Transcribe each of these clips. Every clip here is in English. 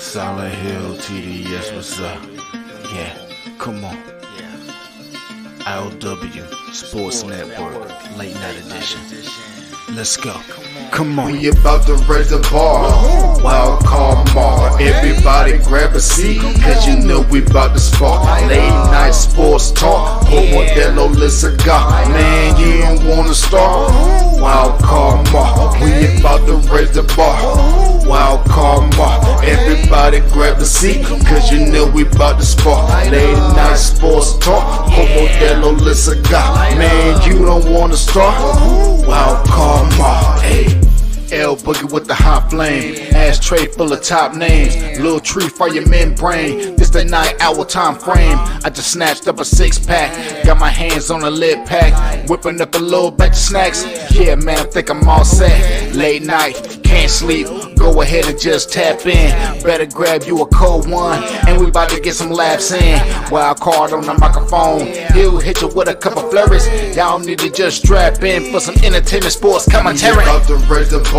Solid Hill TDS, what's up? Yeah, come on. I.O.W. Sports Network, late night edition. Let's go. Come on. We about to raise the bar. Wild card mar. Everybody grab a seat, cause you know we about to spark. Late night sports talk. Modelo Le Cigar. Man, you don't wanna start. Wild card mar. We about to raise the bar. Wild card mar. Everybody grab a seat, cause you know we about to spark. Late night sports talk. Modelo Le Cigar. Man, you don't wanna start. Wild card mar. Hey. L Boogie with the hot flame, ashtray full of top names, little tree for your membrane. This the 9-hour time frame. I just snatched up a 6-pack, got my hands on a lid pack, whipping up a little batch of snacks. Yeah, man, I think I'm all set. Late night, can't sleep. Go ahead and just tap in. Better grab you a cold one, and we about to get some laps in. Wild card on the microphone, he'll hit you with a couple flurries. Y'all need to just strap in for some entertainment sports commentary. About to raise the bar.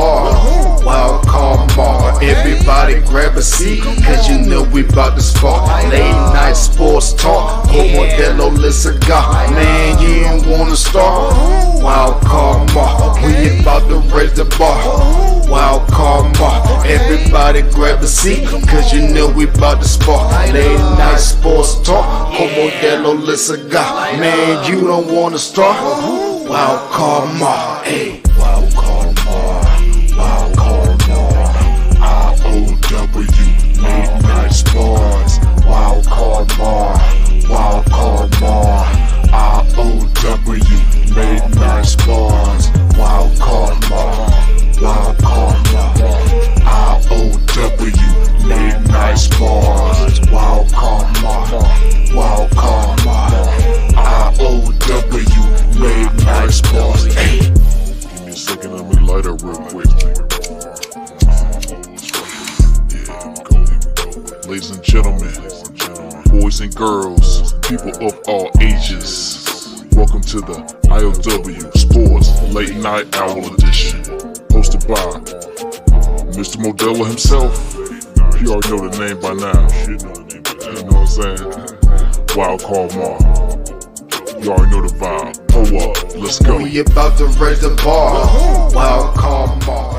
Wild card bar. Everybody grab a seat, cause you know we about to spark. Late night sports talk. Modelo Le Cigar. Man, you don't wanna start. Wild card bar. We about to raise the bar. Wild card bar. Everybody grab a seat, cause you know we about to spark. Late night sports talk. Modelo Le Cigar. Man, you don't wanna start. Wild card bar. Hey. Wild card bar. Wild card mar, I.O.W. Late night sports. Wild card mar, wild card mar, I.O.W. Late night sports. Wild card mar, wild card mar, I.O.W. Late night sports. Wild card mar, wild card mar, I.O.W. Late night sports. Hey. Give me a second, let me light up real quick. Ladies and gentlemen, boys and girls, people of all ages, welcome to the I.O.W. Sports Late Night Hour Edition, hosted by Mr. Modelo himself. You already know the name by now. You know what I'm saying? Wild Card Mar. You already know the vibe. Pull up, let's go. We about to raise the bar. Wild card mar.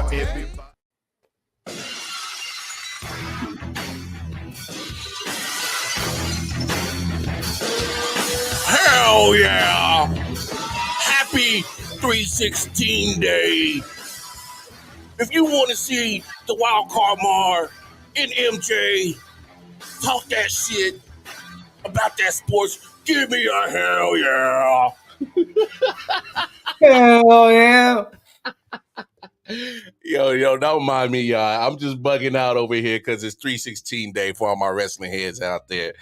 Hell yeah! Happy 316 day. If you want to see the Wild Card Mar and MJ talk that shit about that sports, give me a hell yeah. Hell yeah. Yo, don't mind me, y'all. I'm just bugging out over here because it's 316 day for all my wrestling heads out there.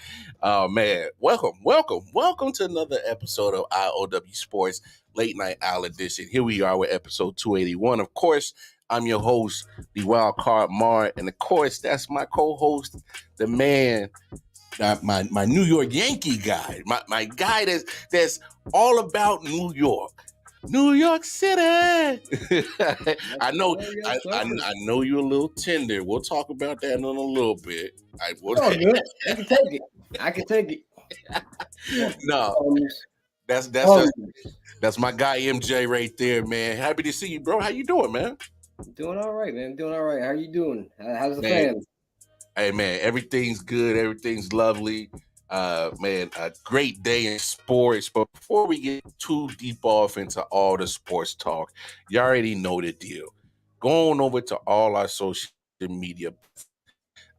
Man, welcome to another episode of I.O.W. Sports Late Night Owl Edition. Here we are with episode 281. Of course, I'm your host, the Wild Card Mar, and of course, that's my co-host, the man, my New York Yankee guy, my guy that's all about New York. New York City. I know you're a little tender. We'll talk about that in a little bit. Good. I can take it. No, that's my guy MJ right there, man. Happy to see you, bro. How you doing, man? Doing all right, man. Doing all right. How you doing? How's the Man. fans? Hey, man, everything's good. Everything's lovely. Man, a great day in sports. But before we get too deep off into all the sports talk, you already know the deal. Go on over to all our social media,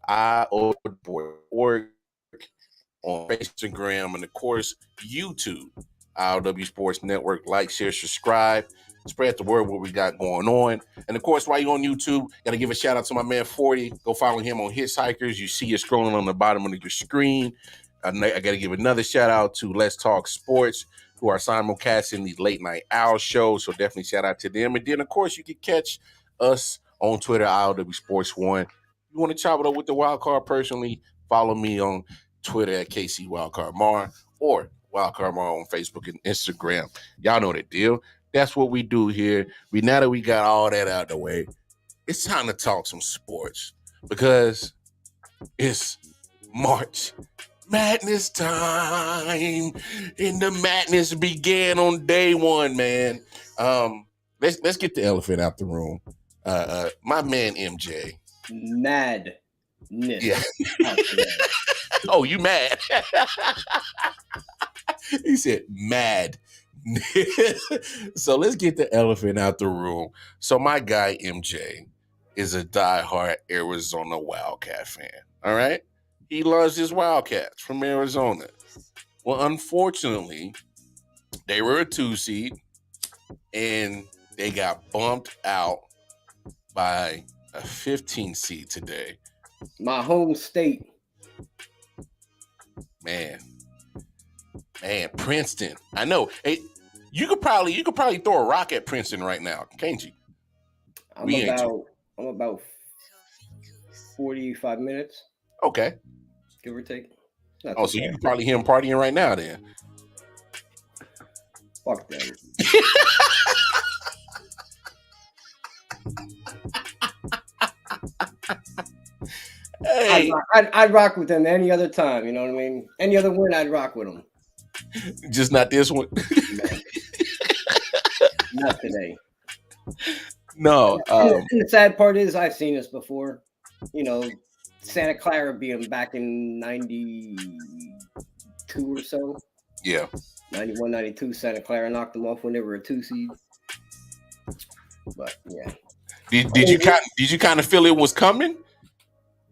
I.O.W. on Instagram, and of course, YouTube, I.O.W. Sports Network. Like, share, subscribe. Spread the word what we got going on. And of course, while you're on YouTube, got to give a shout out to my man 40. Go follow him on Hitchhikers. You see it scrolling on the bottom of your screen. I got to give another shout out to Let's Talk Sports, who are simulcasting these late night owl shows. So definitely shout out to them. And then, of course, you can catch us on Twitter, I.O.W. Sports 1. If you want to chop it up with the Wild Card personally, follow me on Twitter at KC Wildcard Mar or Wildcard Mar on Facebook and Instagram. Y'all know the deal. That's what we do here. Now that we got all that out of the way, it's time to talk some sports because It's March Madness time, and the madness began on day one, man. Let's get the elephant out the room. My man MJ. Madness. Yeah. Oh, you mad? He said mad. So let's get the elephant out the room. So my guy MJ is a diehard Arizona Wildcat fan. All right. He loves his Wildcats from Arizona. Well, unfortunately, they were a 2 seed and they got bumped out by a 15 seed today. My home state. Man, Princeton. I know. Hey, you could probably throw a rock at Princeton right now, can't you? I'm about 45 minutes. Okay. Give or take. So you can probably hear him partying right now then. Fuck that. Hey. I'd rock with them any other time, you know what I mean? Any other win, I'd rock with them. Just not this one. Not today. No. And the sad part is I've seen this before. You know, Santa Clara being back in 92 or so. Yeah. 91, 92, Santa Clara knocked them off when they were a 2 seed. But yeah. Did you kind of feel it was coming?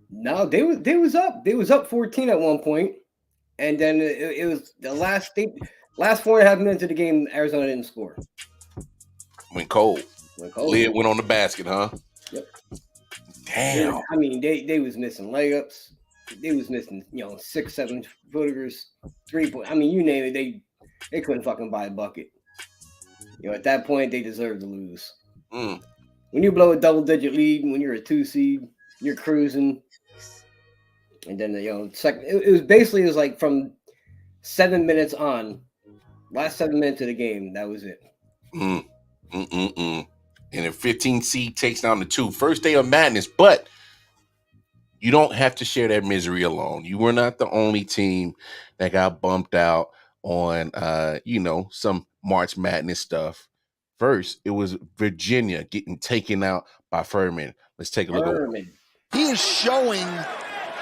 No, they was up. They was up 14 at one point. And then it was the last 4.5 minutes of the game, Arizona didn't score. Went cold. Lid went on the basket, huh? Yep. Damn. I mean, they was missing layups. They was missing, 6-7 footers, 3-point. I mean, you name it, they couldn't fucking buy a bucket. At that point, they deserved to lose. Mm. When you blow a double-digit lead, when you're a 2 seed, you're cruising. And then it was like from 7 minutes on, last 7 minutes of the game, that was it. And a 15 seed takes down the 2. First day of madness, but you don't have to share that misery alone. You were not the only team that got bumped out on some March Madness stuff. First, it was Virginia getting taken out by Furman. Let's take a look at it. He is showing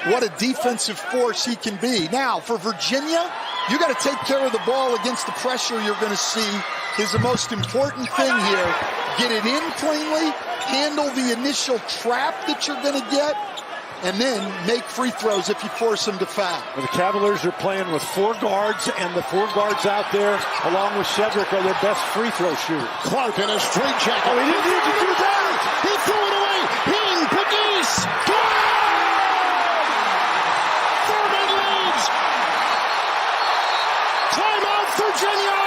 what a defensive force he can be. Now, for Virginia, you got to take care of the ball against the pressure you're going to see is the most important thing here. Get it in cleanly, handle the initial trap that you're going to get, and then make free throws if you force them to foul. Well, the Cavaliers are playing with 4 guards, and the 4 guards out there, along with Cedric, are their best free throw shooters. Clark in a straight jacket. Oh, he didn't need to do that! He threw it away! Ping, Pegues! Furman leads! Timeout, Virginia!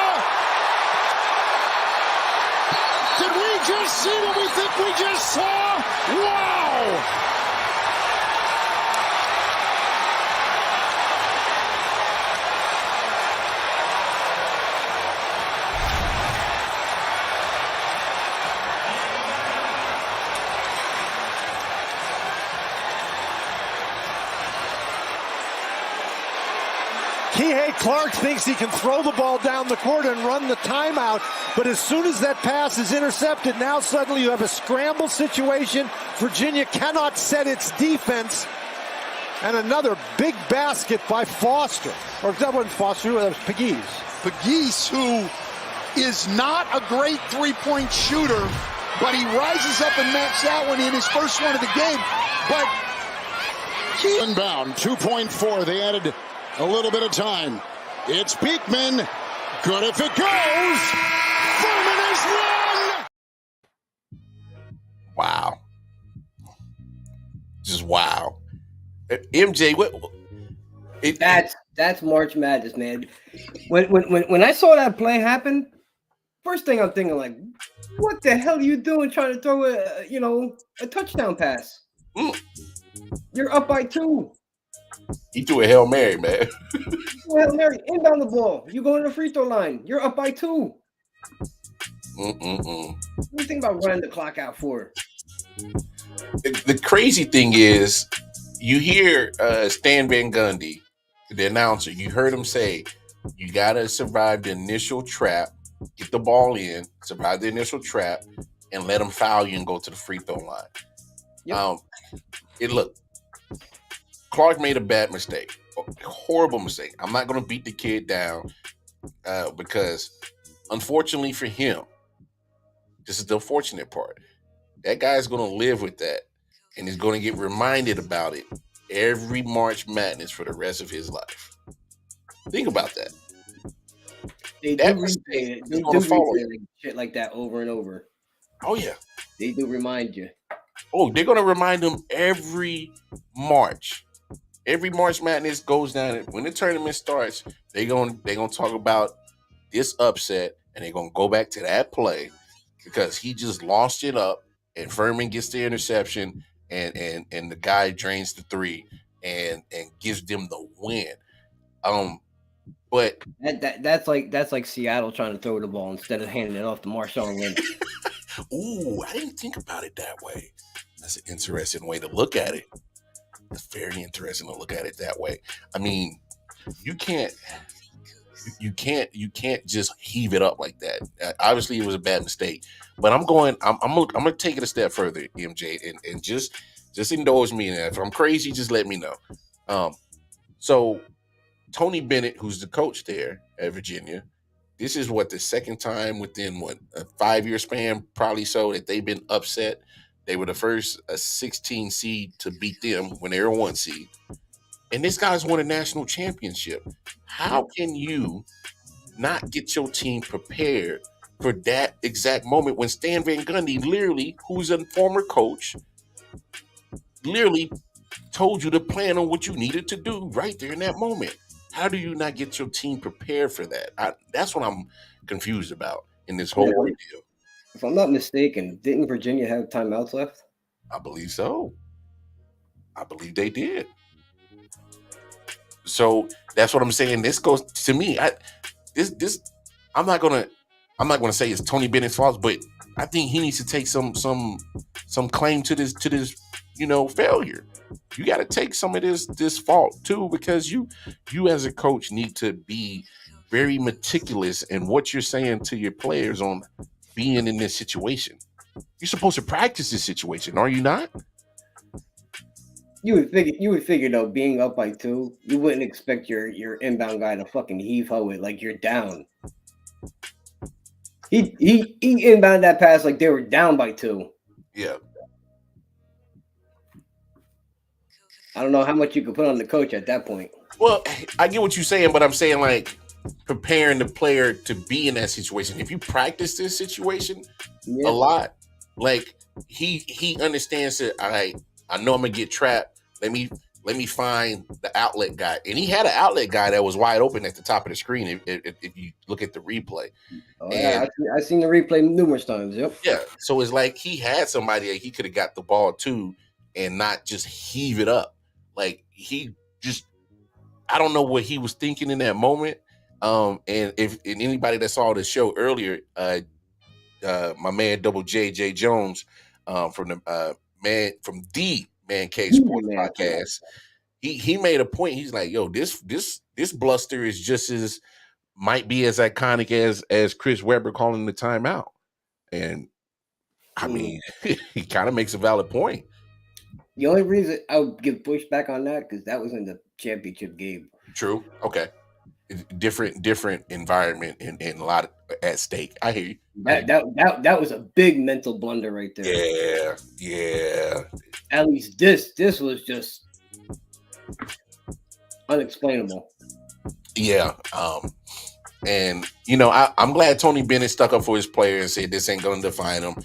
Did we just see what we think we just saw? Wow! Clark thinks he can throw the ball down the court and run the timeout, but as soon as that pass is intercepted, now suddenly you have a scramble situation. Virginia cannot set its defense, and another big basket by Foster. Or that wasn't Foster, that was Pegues. Pegues, who is not a great three-point shooter, but he rises up and knocks that one in his first one of the game. But he inbound, 2.4. They added a little bit of time. It's Beekman. Good if it goes. Furman is won. Wow. Just wow. MJ, that's March Madness, man. When I saw that play happen, first thing I'm thinking, like, what the hell are you doing trying to throw a touchdown pass? You're up by 2. He threw a Hail Mary, man. Hail Mary, inbound the ball. You go to the free throw line. You're up by 2. What do you think about running the clock out for? The crazy thing is, you hear Stan Van Gundy, the announcer, you heard him say, you got to survive the initial trap, get the ball in, survive the initial trap, and let them foul you and go to the free throw line. Yep. Look, Clark made a bad mistake, a horrible mistake. I'm not going to beat the kid down because, unfortunately for him, this is the unfortunate part. That guy's going to live with that, and he's going to get reminded about it every March Madness for the rest of his life. Think about that. They That do mistake replay, is going to follow you. like shit like that over and over. Oh yeah, They do remind you. oh, they're going to remind him every March. Every March Madness goes down. When the tournament starts, they're going to talk about this upset, and they're going to go back to that play because he just lost it up, and Furman gets the interception, and the guy drains the three and gives them the win. But That's like Seattle trying to throw the ball instead of handing it off to Marshawn Lynch. ooh, I didn't think about it that way. That's an interesting way to look at it. It's very interesting to look at it that way. I mean, you can't just heave it up like that. Obviously, it was a bad mistake. But I'm gonna take it a step further, MJ, and just indulge me in that. If I'm crazy, just let me know. So Tony Bennett, who's the coach there at Virginia, this is the second time within a 5-year span, probably so, that they've been upset. They were the first 16 seed to beat them when they were 1 seed. And this guy's won a national championship. How can you not get your team prepared for that exact moment when Stan Van Gundy, literally, who's a former coach, literally told you to plan on what you needed to do right there in that moment? How do you not get your team prepared for that? That's what I'm confused about in this whole ordeal. If I'm not mistaken, didn't Virginia have timeouts left? I believe so. I believe they did. So that's what I'm saying. This goes to me. I'm not gonna say it's Tony Bennett's fault, but I think he needs to take some claim to this failure. You got to take some of this fault too, because you as a coach need to be very meticulous in what you're saying to your players on being in this situation. You're supposed to practice this situation, are you not? You would figure though, being up by 2, you wouldn't expect your inbound guy to fucking heave ho it like you're down. He inbound that pass like they were down by 2. Yeah. I don't know how much you could put on the coach at that point. Well, I get what you're saying, but I'm saying, like, preparing the player to be in that situation. If you practice this situation a lot, like, he understands that, all right, I know I'm gonna get trapped. Let me find the outlet guy. And he had an outlet guy that was wide open at the top of the screen if you look at the replay. Oh, yeah, I've seen the replay numerous times. Yep. Yeah. So it's like he had somebody that he could have got the ball to and not just heave it up. Like, I don't know what he was thinking in that moment. And if anybody that saw the show earlier, my man J Jones, from the Man Cave Sports Podcast, he made a point. He's like, yo, this bluster is just as might be as iconic as Chris Webber calling the timeout. And I mean, he kind of makes a valid point. The only reason I would give pushback on that, because that was in the championship game. True. Okay. Different environment and a lot at stake. I hear you. That was a big mental blunder right there. Yeah. At least this was just unexplainable. Yeah. And I'm glad Tony Bennett stuck up for his player and said this ain't gonna define him.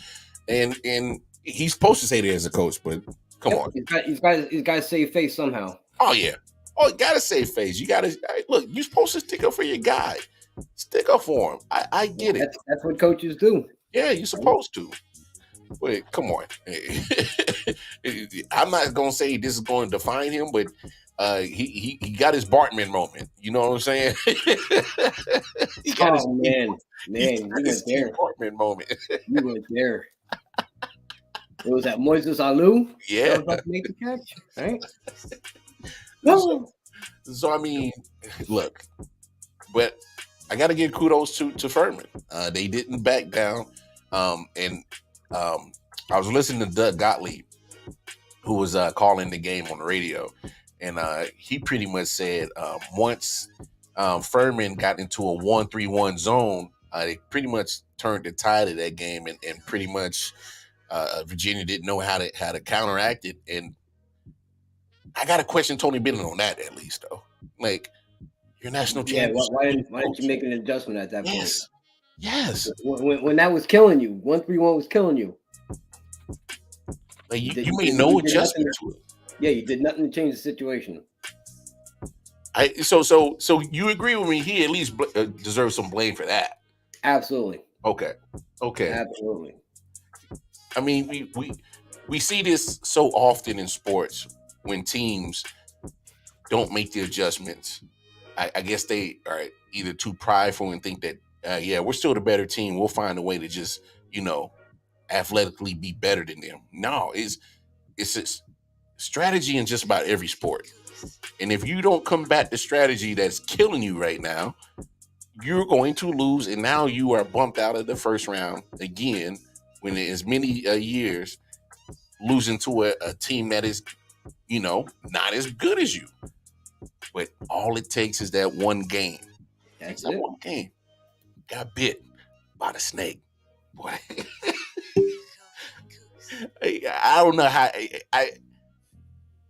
And he's supposed to say that as a coach, but come on. He's got to save face somehow. Oh yeah. Oh, you gotta save face. You gotta look. You're supposed to stick up for your guy. Stick up for him. I get it. That's what coaches do. Yeah, you're supposed to. Wait, come on. I'm not gonna say this is going to define him, but he got his Bartman moment. You know what I'm saying? He got man, you went there. Bartman moment. You went there. It was that Moises Alou Yeah. that was about to make the catch, right? So I mean, look, but I got to give kudos to Furman. They didn't back down, and I was listening to Doug Gottlieb, who was calling the game on the radio, and he pretty much said once Furman got into a 1-3-1 zone, they pretty much turned the tide of that game, and pretty much Virginia didn't know how to counteract it. And I got to question Tony Bennett on that, at least, though. Like, your national champion. Why didn't you make an adjustment at that point? Yes. When that was killing you, 1-3-1 was killing you. Like you made no adjustment to it. Yeah, you did nothing to change the situation. So you agree with me? He at least deserves some blame for that. Absolutely. Okay. Absolutely. I mean, we see this so often in sports when teams don't make the adjustments. I guess they are either too prideful and think that we're still the better team. We'll find a way to just athletically be better than them. No, it's a strategy in just about every sport. And if you don't combat the strategy that's killing you right now, you're going to lose. And now you are bumped out of the first round again when as many years, losing to a team that is, not as good as you. But all it takes is that one game. That's that it. one game. Got bit by the snake. Boy. I don't know how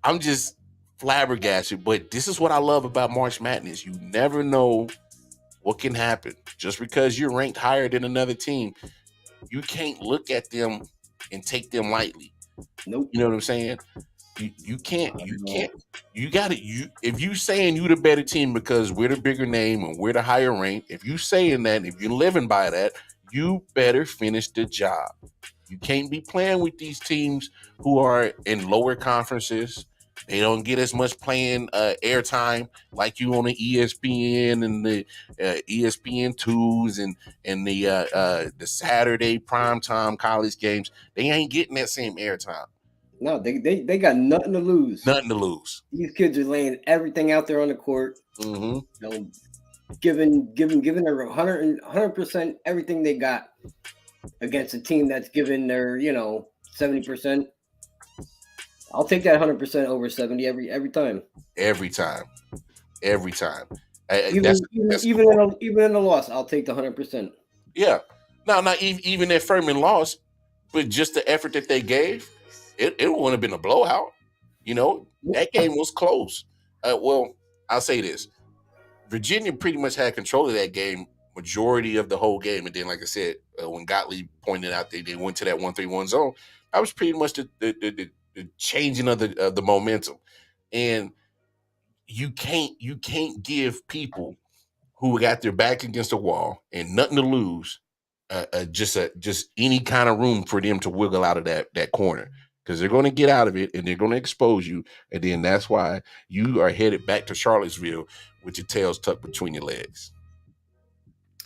I'm just flabbergasted, but this is what I love about March Madness. You never know what can happen. Just because you're ranked higher than another team, you can't look at them and take them lightly. Nope. You know what I'm saying? You can't. You got it. If you saying you the better team because we're the bigger name and we're the higher rank, if you saying that, if you're living by that, you better finish the job. You can't be playing with these teams who are in lower conferences. They don't get as much playing airtime like you on the ESPN and the ESPN twos and the Saturday primetime college games. They ain't getting that same airtime. No, they got nothing to lose. Nothing to lose. These kids are laying everything out there on the court. Mm-hmm. Giving their 100% everything they got against a team that's giving their 70%. I'll take that 100% over 70 every time. Every time. Even in the loss, I'll take the 100%. Yeah. Not even if Furman lost, but just the effort that they gave, it wouldn't have been a blowout. That game was close. Well, I'll say this. Virginia pretty much had control of that game majority of the whole game. And then, like I said, when Gottlieb pointed out they went to that 1-3-1 zone, that was pretty much the changing of the momentum. And you can't give people who got their back against the wall and nothing to lose just any kind of room for them to wiggle out of that corner, because they're going to get out of it and they're going to expose you. And then that's why you are headed back to Charlottesville with your tails tucked between your legs.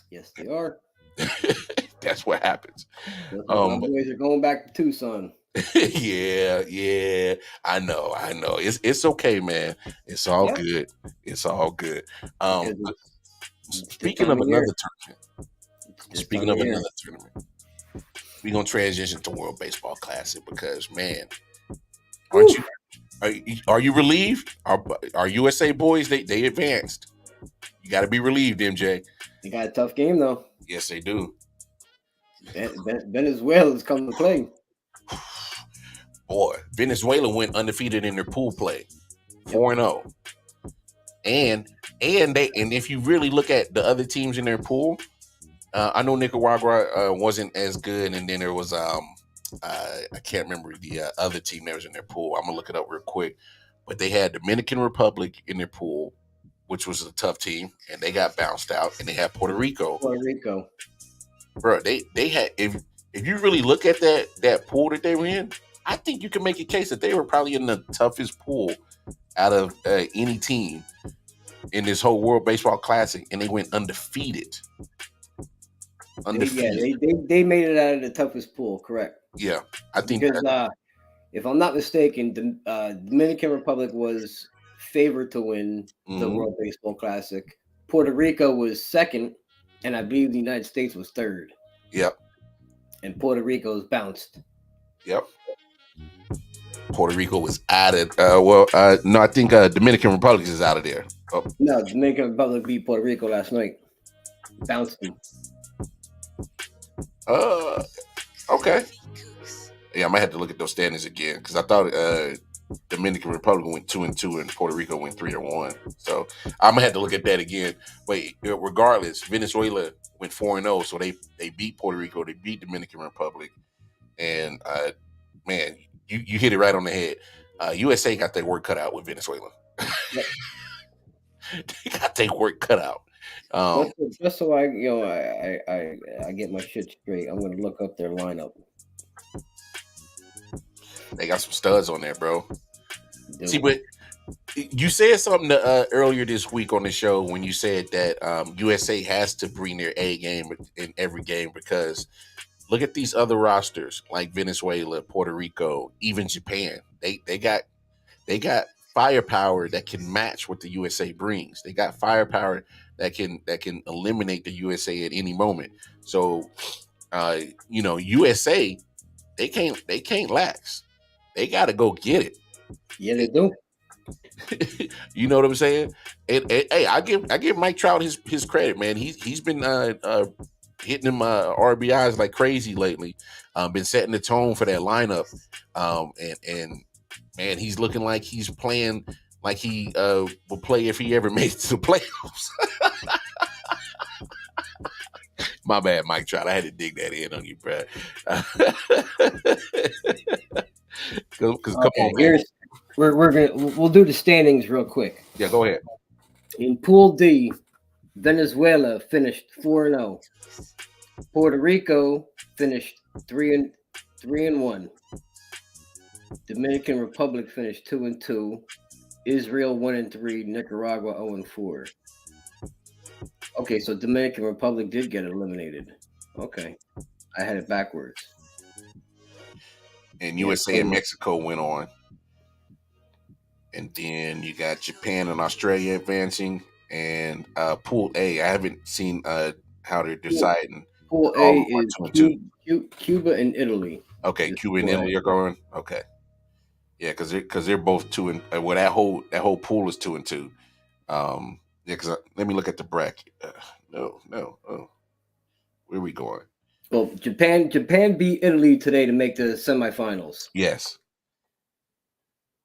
Yes, they are. That's what happens. My boys are going back to Tucson. Yeah. I know. It's okay, man. It's all good. It's all good. Speaking of another tournament, we're gonna transition to World Baseball Classic because, man, are you relieved? Our USA boys, they advanced. You got to be relieved, MJ. They got a tough game though. Yes, they do. Venezuela's coming to play. Boy, Venezuela went undefeated in their pool play, 4-0. And if you really look at the other teams in their pool, I know Nicaragua wasn't as good, and then there was I can't remember the other team that was in their pool. I'm gonna look it up real quick, but they had Dominican Republic in their pool, which was a tough team, and they got bounced out, and they had Puerto Rico. Bro, they had if you really look at that pool that they were in, I think you can make a case that they were probably in the toughest pool out of any team in this whole World Baseball Classic, and they went undefeated. They made it out of the toughest pool, correct? Yeah, I think because if I'm not mistaken, the Dominican Republic was favored to win the Mhm. World Baseball Classic. Puerto Rico was second, and I believe the United States was third. Yep. And Puerto Rico's bounced. Yep. Puerto Rico was out of. No, I think Dominican Republic is out of there. Oh, No, Dominican Republic beat Puerto Rico last night. Bounced them. okay. Yeah, I might have to look at those standings again because I thought Dominican Republic went 2-2 and Puerto Rico went 3-1. So I'm gonna have to look at that again. But regardless, Venezuela went 4-0, so they beat Puerto Rico, they beat Dominican Republic, and man, you hit it right on the head. USA got their work cut out with Venezuela. They got their work cut out. Just so I get my shit straight, I'm gonna look up their lineup. They got some studs on there, bro. Dude. See, but you said something earlier this week on the show when you said that USA has to bring their A game in every game because look at these other rosters like Venezuela, Puerto Rico, even Japan. They got firepower that can match what the USA brings. They got firepower that can eliminate the USA at any moment. So, USA they can't lax. They got to go get it. Yeah, they do. You know what I'm saying? And hey, I give Mike Trout his credit, man. He's been hitting them RBIs like crazy lately. Been setting the tone for that lineup. And man, he's looking like he's playing like he will play if he ever made it to the playoffs. My bad, Mike Trout. I had to dig that in on you, bro. Because come on, man. We'll do the standings real quick. Yeah, go ahead. In Pool D, Venezuela finished 4-0. Puerto Rico finished 3-1. Dominican Republic finished 2-2. Israel 1-3. Nicaragua 0-4. Okay, so Dominican Republic did get eliminated. Okay, I had it backwards. And USA and Mexico went on. And then you got Japan and Australia advancing. And Pool A, I haven't seen how they're deciding. Pool A is Cuba and Italy. Okay, Cuba and Italy are going. Okay, yeah, because they're both 2 and well that whole pool is 2-2. Yeah, because let me look at the bracket. No. Oh, where are we going? Well, Japan beat Italy today to make the semifinals. Yes,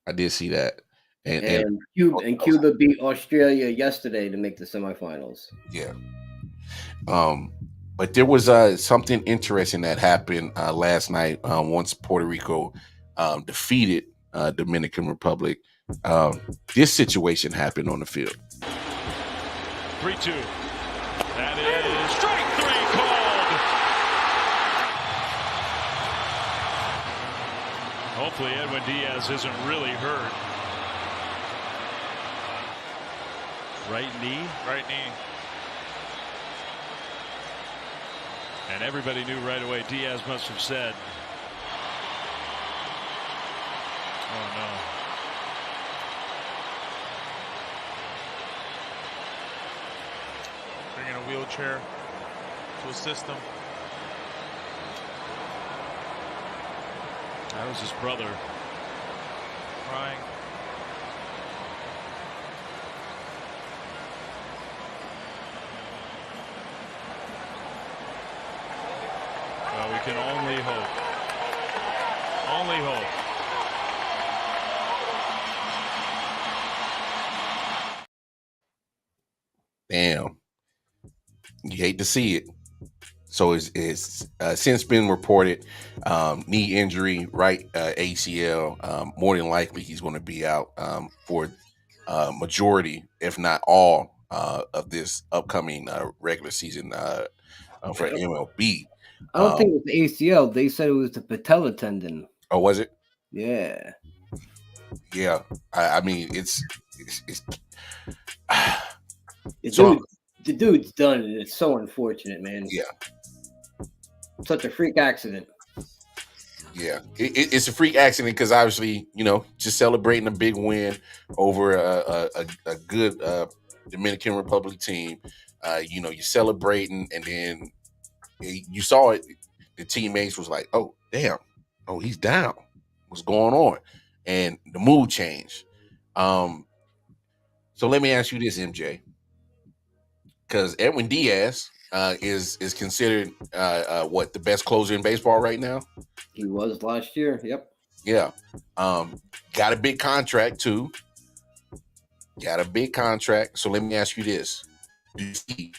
I did see that. And Cuba beat Australia yesterday to make the semifinals. Yeah. But there was something interesting that happened last night once Puerto Rico defeated Dominican Republic. This situation happened on the field. 3-2. That is strike 3 called. Hopefully Edwin Diaz isn't really hurt. Right knee. Right knee. And everybody knew right away. Diaz must have said, "Oh no." Bringing a wheelchair to assist him. That was his brother. Crying. Well, we can only hope. Only hope. Damn. You hate to see it. So it's since been reported knee injury, right ACL. More than likely he's going to be out for majority, if not all, of this upcoming regular season for MLB. I don't think it was the ACL. They said it was the patella tendon. Oh, was it? Yeah. Yeah. I mean, it's the dude's done, and it's so unfortunate, man. Yeah. Such a freak accident. Yeah, it's a freak accident because obviously, just celebrating a big win over a good Dominican Republic team. You're celebrating, and then you saw it. The teammates was like, "Oh, damn! Oh, he's down. What's going on?" And the mood changed. So let me ask you this, MJ, because Edwin Diaz is considered what, the best closer in baseball right now. He was last year. Yep. Yeah. Got a big contract too. Got a big contract. So let me ask you this. Do you see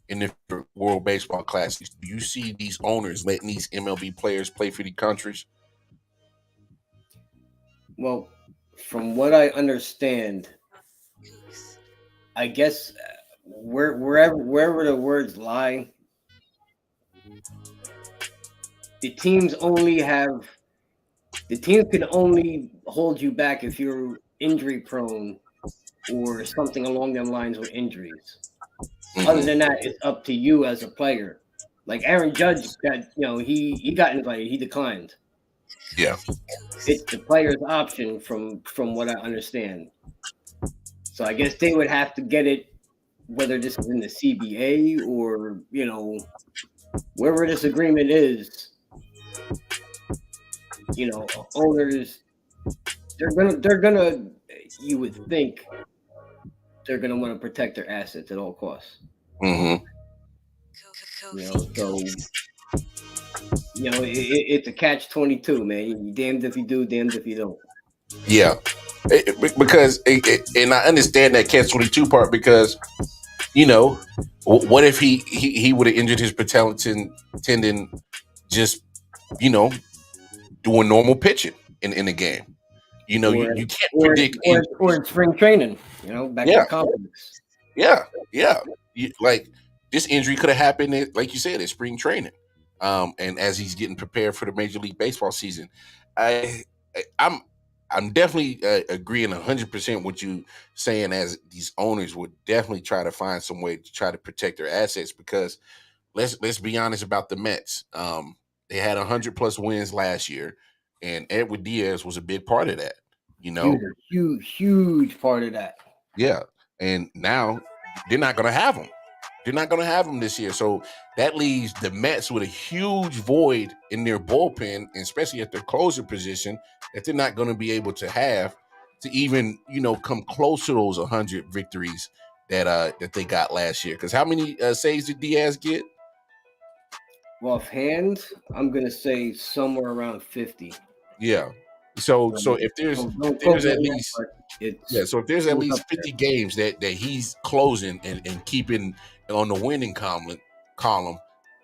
in the World Baseball Classic, do you see these owners letting these MLB players play for the countries? Well, from what I understand, I guess wherever the words lie, the teams can only hold you back if you're injury prone or something along them lines with injuries. Other than that, it's up to you as a player. Like Aaron Judge got, he got invited, he declined. Yeah. It's the player's option from what I understand. So I guess they would have to get it, whether this is in the CBA or, wherever this agreement is, owners, they're gonna, you would think they're gonna want to protect their assets at all costs. Mm-hmm. So it's a catch-22, man. You damned if you do, damned if you don't. Yeah, because and I understand that catch-22 part, because what if he would have injured his patella tendon just doing normal pitching in the game. You can't predict or in spring training. Back to confidence. Yeah. Like this injury could have happened, like you said, at spring training. And as he's getting prepared for the Major League Baseball season, I'm definitely agreeing 100% with you saying, as these owners would definitely try to find some way to try to protect their assets, because let's be honest about the Mets. They had 100+ wins last year, and Edwin Diaz was a big part of that. Huge part of that. Yeah, and now they're not going to have him. They're not going to have him this year. So that leaves the Mets with a huge void in their bullpen, and especially at their closer position, that they're not going to be able to have to even, come close to those 100 victories that they got last year. Because how many saves did Diaz get? Well, offhand, I'm going to say somewhere around 50. Yeah. So if there's at least so if there's at least 50 games that he's closing and keeping on the winning column,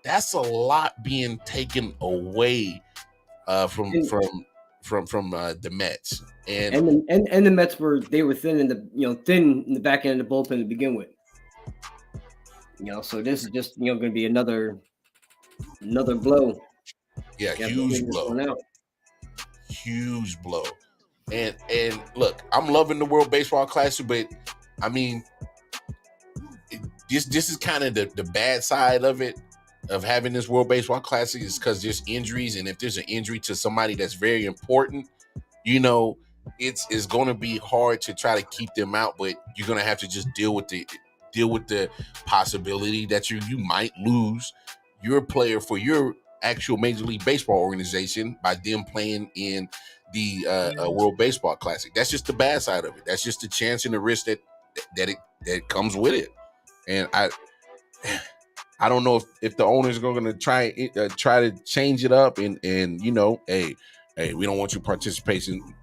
that's a lot being taken away from the Mets. And the Mets were thin in the back end of the bullpen to begin with. So this is just going to be another blow. Yeah, huge blow. And look, I'm loving the World Baseball Classic, but I mean, this is kind of the bad side of it, of having this World Baseball Classic, is because there's injuries, and if there's an injury to somebody that's very important, it's going to be hard to try to keep them out, but you're going to have to just deal with the possibility that you might lose your player for your actual Major League Baseball organization by them playing in the World Baseball Classic. That's just the bad side of it. That's just the chance and the risk that comes with it. And I don't know if the owners are going to try to change it up and hey, we don't want you participating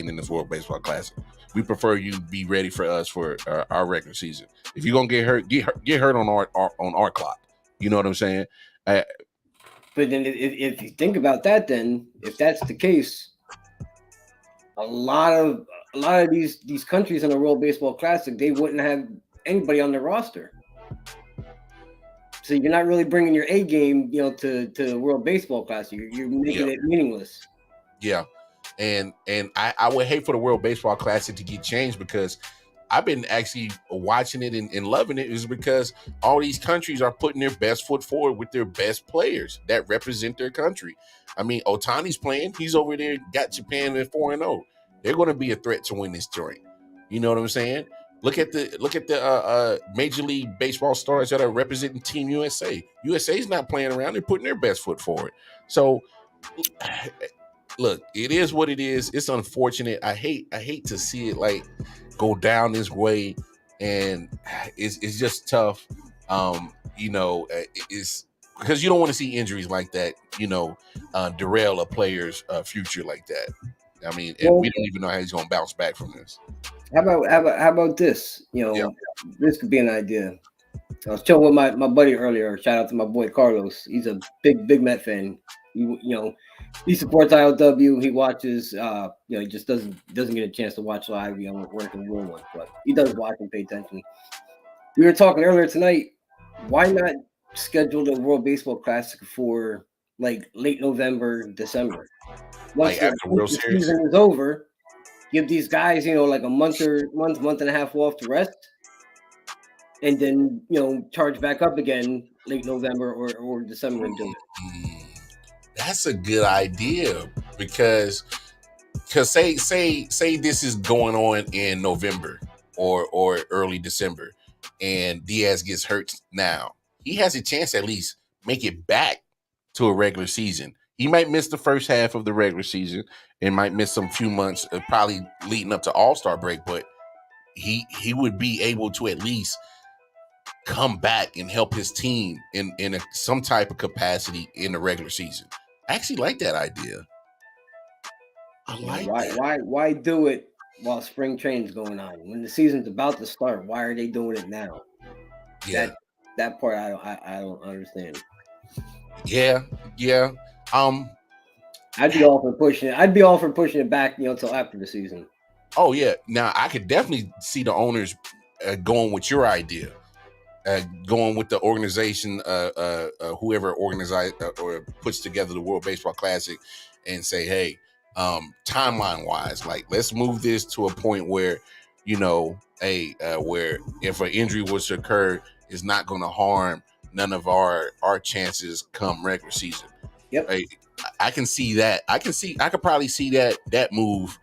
in this World Baseball Classic. We prefer you be ready for us for our regular season. If you're gonna get hurt on our clock. You know what I'm saying? But then, if you think about that, then if that's the case, a lot of these countries in the World Baseball Classic, they wouldn't have anybody on their roster. So you're not really bringing your A game, to the World Baseball Classic. You're making it meaningless. Yeah, and I would hate for the World Baseball Classic to get changed, because I've been actually watching it and loving it is because all these countries are putting their best foot forward with their best players that represent their country. I mean, Otani's playing. He's over there, got Japan at 4-0. They're going to be a threat to win this joint. You know what I'm saying? Look at the Major League Baseball stars that are representing Team USA. USA's not playing around; they're putting their best foot forward. So, look, it is what it is. It's unfortunate. I hate to see it like go down this way, and it's just tough. It's because you don't want to see injuries like that. Derail a player's future like that. I mean, and we don't even know how he's going to bounce back from this. How about this? This could be an idea. I was chilling with my buddy earlier. Shout out to my boy Carlos. He's a big Met fan. He supports I.O.W. He watches. He just doesn't get a chance to watch live. Working real one, but he does watch and pay attention. We were talking earlier tonight. Why not schedule the World Baseball Classic for like late November, December? Once after the World Series season is over. Give these guys, like a month and a half off to rest, and then charge back up again late November or December and do it. That's a good idea because say this is going on in November or early December, and Diaz gets hurt now. He has a chance to at least make it back to a regular season. He might miss the first half of the regular season and might miss some few months, probably leading up to All-Star break, but he would be able to at least come back and help his team in some type of capacity in the regular season. I actually like that idea. Why do it while spring training's going on? When the season's about to start, why are they doing it now? Yeah. That part I don't understand. Yeah. I'd be all for pushing it back, until after the season. Oh yeah. Now I could definitely see the owners going with your idea, going with the organization, whoever organizes or puts together the World Baseball Classic, and say, hey, timeline wise, like let's move this to a point where, where if an injury was to occur, it's not going to harm none of our chances come regular season. Yep. I can see that. I could probably see that move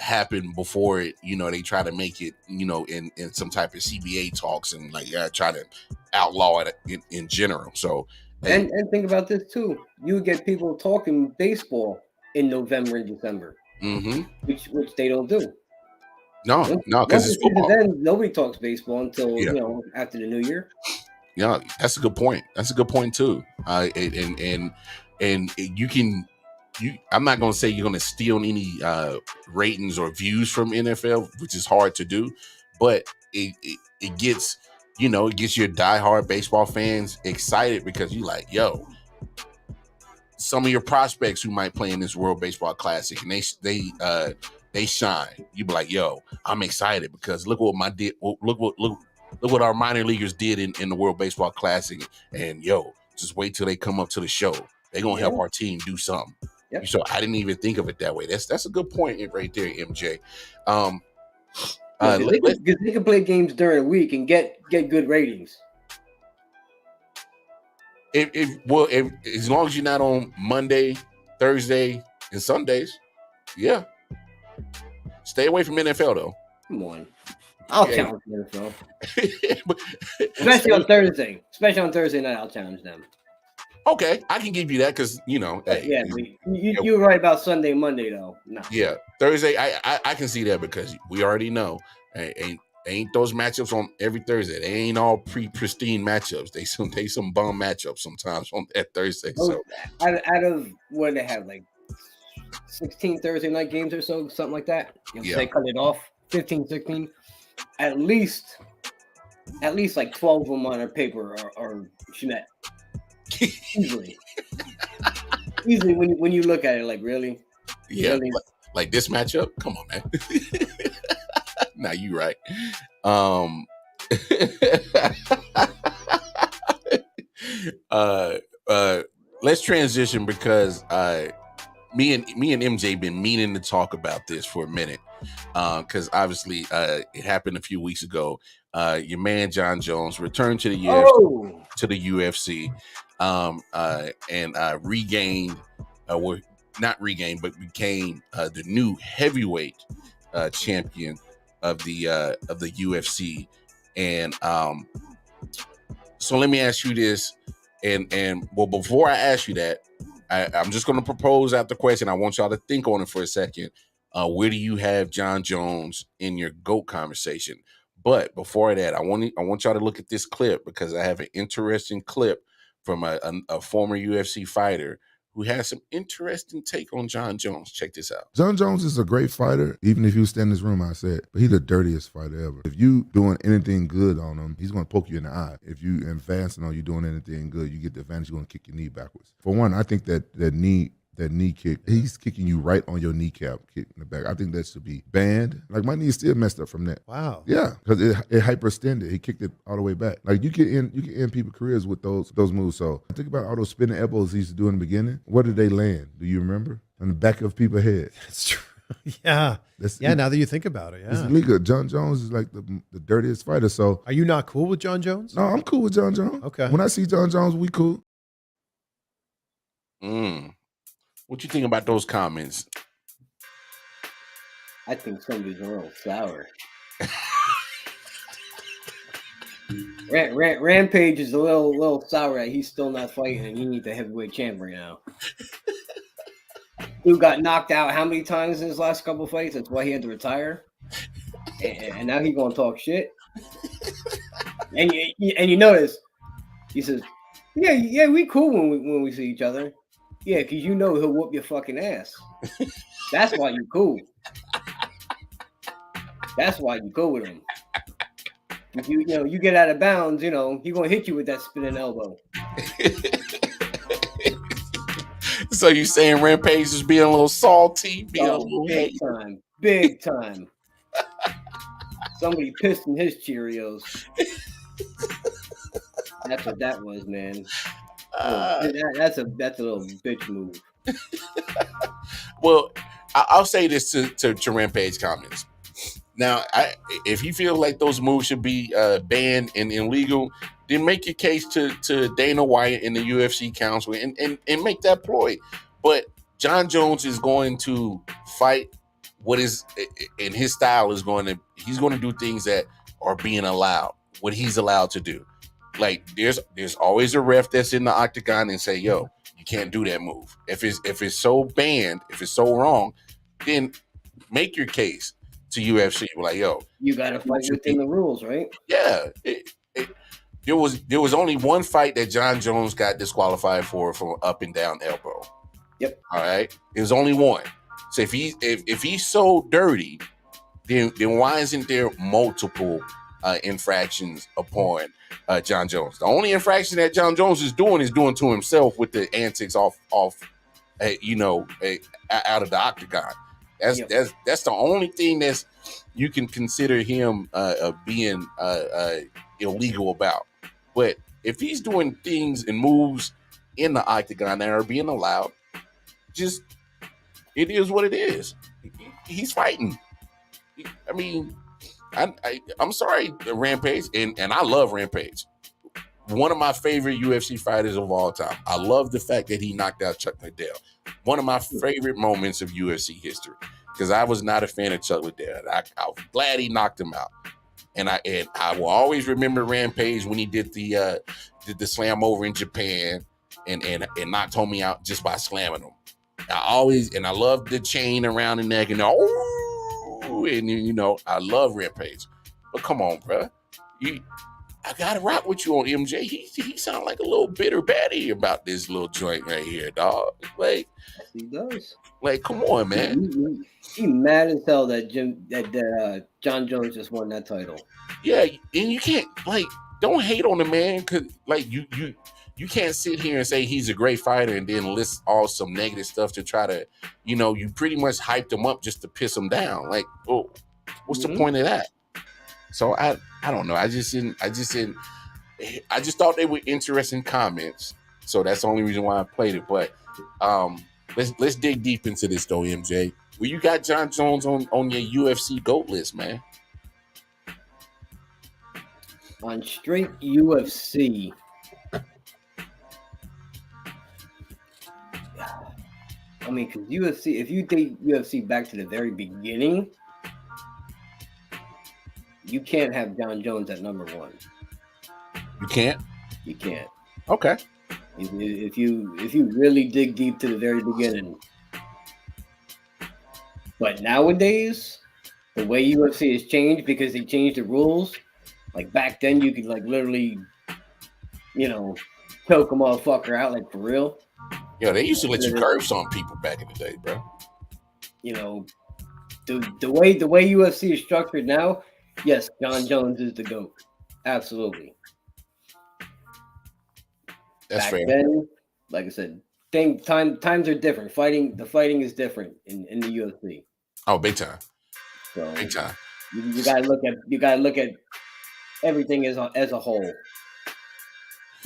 happen before it, they try to make it, in some type of CBA talks and try to outlaw it in general. So and think about this too. You get people talking baseball in November and December, which they don't do. No, because it's football. Then nobody talks baseball until after the new year. Yeah, that's a good point. That's a good point too. And I'm not going to say you're going to steal any ratings or views from NFL, which is hard to do, but it gets your diehard baseball fans excited because you like, yo, some of your prospects who might play in this World Baseball Classic and they shine. You be like, yo, I'm excited because look what our minor leaguers did in the World Baseball Classic, and yo, just wait till they come up to the show. They're gonna help our team do something. Yep. So I didn't even think of it that way. That's a good point right there, MJ. They can play games during the week and get good ratings. If as long as you're not on Monday, Thursday, and Sundays, yeah. Stay away from NFL though. Come on. I'll challenge the NFL. Especially on Thursday. Especially on Thursday night, I'll challenge them. Okay, I can give you that because hey, you're right about Sunday, Monday though. No. Yeah, Thursday, I can see that because we already know ain't those matchups on every Thursday. They ain't all pristine matchups. They some bum matchups sometimes on that Thursday. So out of what they have, like 16 Thursday night games or so, something like that. They cut it off 15, 16. At least like 12 of them on our paper are Schmidt. Easily when you look at it, like really? Yeah, really? Like this matchup? Come on, man. Nah, you right. Let's transition because me and MJ been meaning to talk about this for a minute, because obviously it happened a few weeks ago. Your man Jon Jones returned to the UFC, and regained, well, not regained, but became the new heavyweight champion of the UFC. And so let me ask you this, and well, before I ask you that, I'm just going to propose out the question. I want y'all to think on it for a second. Where do you have Jon Jones in your GOAT conversation? But before that, I want y'all to look at this clip, because I have an interesting clip from a former UFC fighter who has some interesting take on Jon Jones. Check this out. Jon Jones is a great fighter. Even if you stand in this room, I said, but he's the dirtiest fighter ever. If you doing anything good on him, he's going to poke you in the eye. If you advancing on you doing anything good, you get the advantage, you're going to kick your knee backwards. For one, I think that knee kick, he's kicking you right on your kneecap, kick in the back. I think that should be banned. Like, my knee is still messed up from that. Wow. Yeah, because it hyperextended. He kicked it all the way back. Like, you can end people's careers with those moves. So think about all those spinning elbows he used to do in the beginning. Where did they land? Do you remember? On the back of people's heads. That's true. Yeah. Now that you think about it, It's illegal. Jon Jones is like the dirtiest fighter. So are you not cool with Jon Jones? No, I'm cool with Jon Jones. Okay. When I see Jon Jones, we cool. What you think about those comments? I think somebody's a little sour. Rampage is a little sour that he's still not fighting, and he needs the heavyweight champ right now. Dude got knocked out how many times in his last couple of fights? That's why he had to retire. And now he's gonna talk shit. And you notice he says, "Yeah, we cool when we see each other. Yeah, because you know he'll whoop your fucking ass. That's why you cool. That's why you go with him. If you get out of bounds, he gonna hit you with that spinning elbow." So you saying Rampage is being a little salty, being a little big time. Somebody pissed in his Cheerios. That's what that was, man. That's a little bitch move. Well, I'll say this to Rampage comments. Now, if you feel like those moves should be banned and illegal, then make your case to Dana White and the UFC Council and make that ploy. But Jon Jones is going to fight what is in his style. He's going to do things that are being allowed, what he's allowed to do. Like there's always a ref that's in the octagon and say, "Yo, you can't do that move." If it's so banned, if it's so wrong, then make your case to UFC. We're like, "Yo, you gotta fight within the rules, right?" Yeah. There was only one fight that Jon Jones got disqualified for up and down elbow. Yep. All right. There's only one. So if he's so dirty, then why isn't there multiple infractions upon Jon Jones? The only infraction that Jon Jones is doing to himself with the antics off out of the octagon. That's the only thing that's you can consider him being illegal about. But if he's doing things and moves in the octagon that are being allowed, just it is what it is. He's fighting. I mean, I'm sorry, Rampage, and I love Rampage. One of my favorite UFC fighters of all time. I love the fact that he knocked out Chuck Liddell. One of my favorite moments of UFC history, because I was not a fan of Chuck Liddell. I was glad he knocked him out. And I will always remember Rampage when he did the slam over in Japan and knocked Tommy out just by slamming him. I love the chain around the neck and I love Rampage. But come on, bro. I gotta rock with you on MJ. He sound like a little bitter baddie about this little joint right here, dog. Like he does. Like, come on, man. He mad as hell that Jon Jones just won that title. Yeah, and you can't don't hate on the man, because you can't sit here and say he's a great fighter and then list all some negative stuff to try to, you pretty much hyped him up just to piss him down. Like, oh, what's the point of that? So I don't know. I just thought they were interesting comments. So that's the only reason why I played it. But let's dig deep into this though, MJ. Well, you got Jon Jones on your UFC GOAT list, man. On straight UFC. I mean, because UFC, if you take UFC back to the very beginning, you can't have Jon Jones at number one. You can't? You can't. Okay. If you really dig deep to the very beginning. But nowadays, the way UFC has changed because they changed the rules. Like back then, you could like literally, choke a motherfucker out like for real. Yo, they used to let you curve some people back in the day, bro. The way UFC is structured now, yes, Jon Jones is the GOAT. Absolutely. That's back fair. Then, like I said, times are different. The fighting is different in the UFC. Oh, big time. So big time. You gotta look at everything as a whole.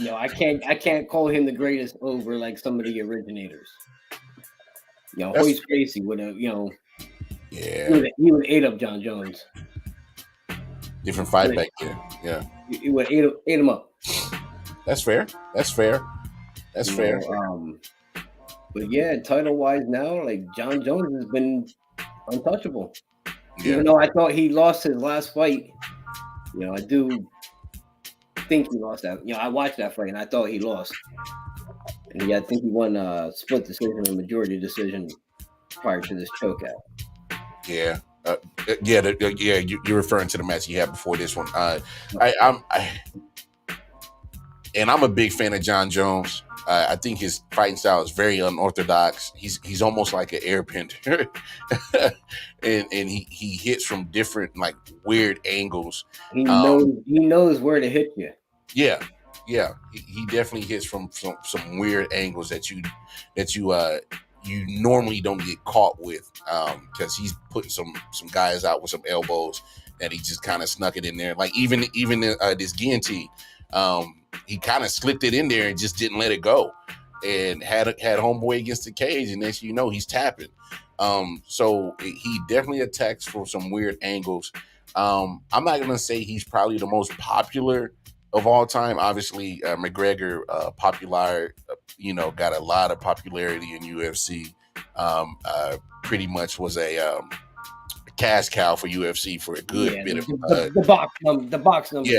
I can't call him the greatest over like some of the originators. Hoist Gracie would have, yeah, he would ate up Jon Jones. Different fight back there. Yeah, he would ate him up. That's fair. That's fair. But yeah, title wise now, like Jon Jones has been untouchable. Yeah. Even though I thought he lost his last fight, I do think he lost that. I watched that fight and I thought he lost. And yeah, I think he won a split decision or majority decision prior to this choke out. Yeah. You're referring to the match he had before this one. I'm a big fan of Jon Jones. I think his fighting style is very unorthodox. He's almost like an airbender, and he hits from different like weird angles. He knows where to hit you. Yeah. He definitely hits from some weird angles that you normally don't get caught with, because he's putting some guys out with some elbows that he just kind of snuck it in there. Like even this guillotine, he kind of slipped it in there and just didn't let it go, and had homeboy against the cage, and next you know he's tapping. So he definitely attacks from some weird angles. I'm not gonna say he's probably the most popular of all time. Obviously, McGregor, got a lot of popularity in UFC. Pretty much was a cash cow for UFC for a good bit of the box number.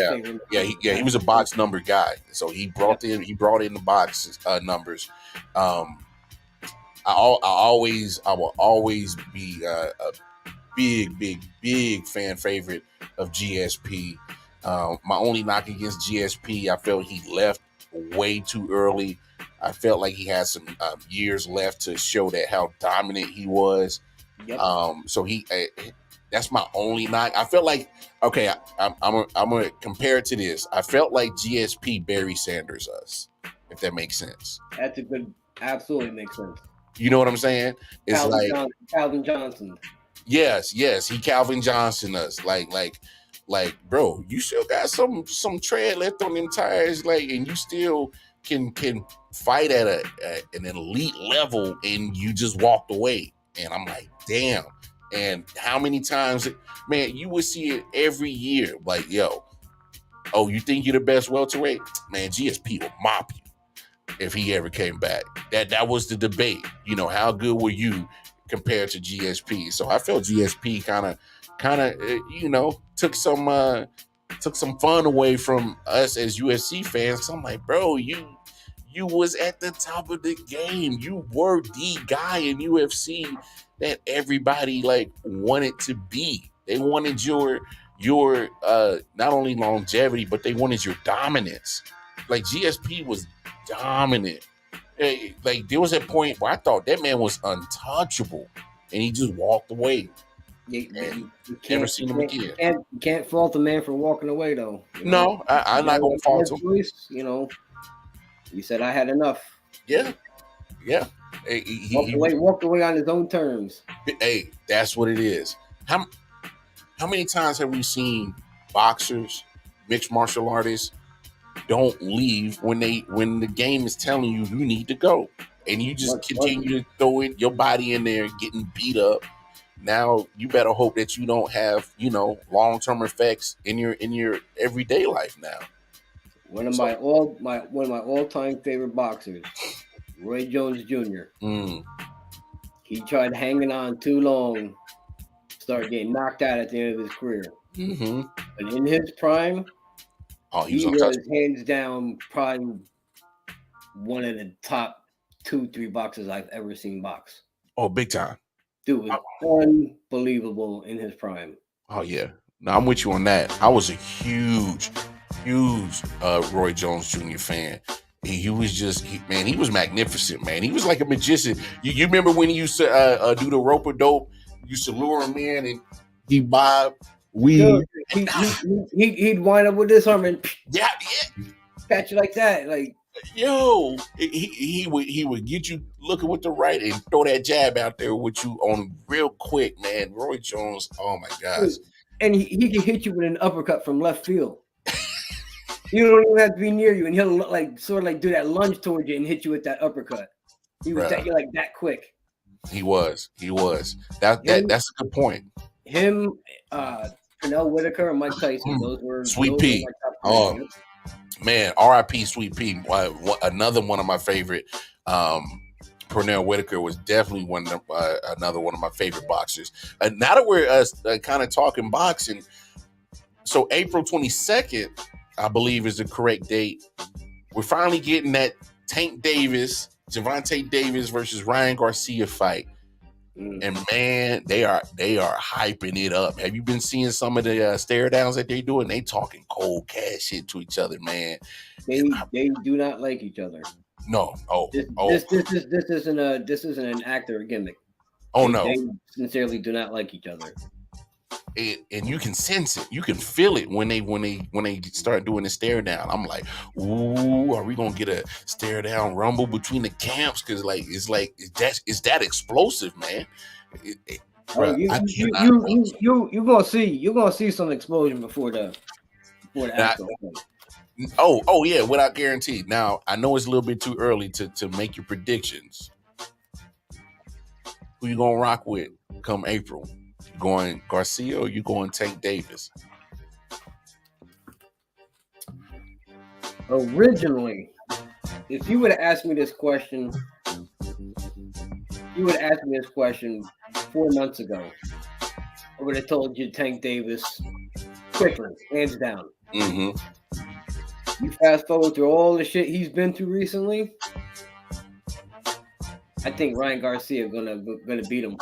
He was a box number guy. So he brought in the box numbers. I will always be a big fan favorite of GSP. My only knock against GSP, I felt he left way too early. I felt like he had some years left to show that how dominant he was. Yep. So that's my only knock. I felt like, okay, I'm gonna compare it to this. I felt like GSP Barry Sanders us, if that makes sense. That's absolutely makes sense. You know what I'm saying? It's Calvin Johnson. Yes, he Calvin Johnson us. Like, bro, you still got some tread left on them tires, like, and you still can fight at an elite level, and you just walked away. And I'm like, damn. And how many times, man, you would see it every year. Like, yo, oh, you think you're the best welterweight? Man, GSP will mop you if he ever came back. That was the debate. How good were you compared to GSP? So I felt GSP kind of took some fun away from us as UFC fans. So I'm like, bro, you was at the top of the game. You were the guy in UFC that everybody like wanted to be. They wanted your not only longevity, but they wanted your dominance. Like GSP was dominant. Like there was a point where I thought that man was untouchable, and he just walked away. You never seen him again. You can't fault the man for walking away, though. No, I'm not gonna fault him. He said I had enough. Yeah. He walked away on his own terms. Hey, that's what it is. How many times have we seen boxers, mixed martial artists don't leave when the game is telling you need to go? and you just continue to throw your body in there, getting beat up. Now you better hope that you don't have, long-term effects in your everyday life now. One of my all-time favorite boxers, Roy Jones Jr. He tried hanging on too long, started getting knocked out at the end of his career. But in his prime, he was hands down probably one of the top 2-3 boxers I've ever seen box. Oh, big time. Dude was unbelievable in his prime. Oh, yeah. Now, I'm with you on that. I was a huge Roy Jones Jr. fan. He was just, he was magnificent, man. He was like a magician. You remember when he used to do the rope-a-dope? Used to lure him in and he bob, weave. He'd wind up with this arm and yeah, catch you like that. Like, yo, he would get you looking with the right and throw that jab out there with you on real quick, man. Roy Jones, oh my gosh. And he can hit you with an uppercut from left field. You don't even have to be near you, and he'll sort of do that lunge towards you and hit you with that uppercut. He was that quick. He was. That's a good point. Him, Pernell Whitaker, and Mike Tyson. Those were Sweet Pea. Oh man, R.I.P. Sweet Pea. Another one of my favorite. Pernell Whitaker was definitely another one of my favorite boxers. Now that we're kind of talking boxing, so April 22nd. I believe is the correct date. We're finally getting that Tank Davis, Gervonta Davis versus Ryan Garcia fight. And man, they are hyping it up. Have you been seeing some of the stare downs that they're doing? They talking cold cash shit to each other, man. They do not like each other. No. This isn't an actor or gimmick. They sincerely do not like each other. And you can sense it, you can feel it when they start doing the stare down. I'm like, ooh, are we gonna get a stare down rumble between the camps? Because it's that explosive, man. You're gonna see some explosion before the actual fight. Oh yeah, without guarantee. Now I know it's a little bit too early to make your predictions. Who you gonna rock with come April? Going Garcia or you going Tank Davis? Originally, if you would have asked me this question, 4 months ago, I would have told you Tank Davis quickly, hands down. You fast forward through all the shit he's been through recently, I think Ryan Garcia gonna beat him.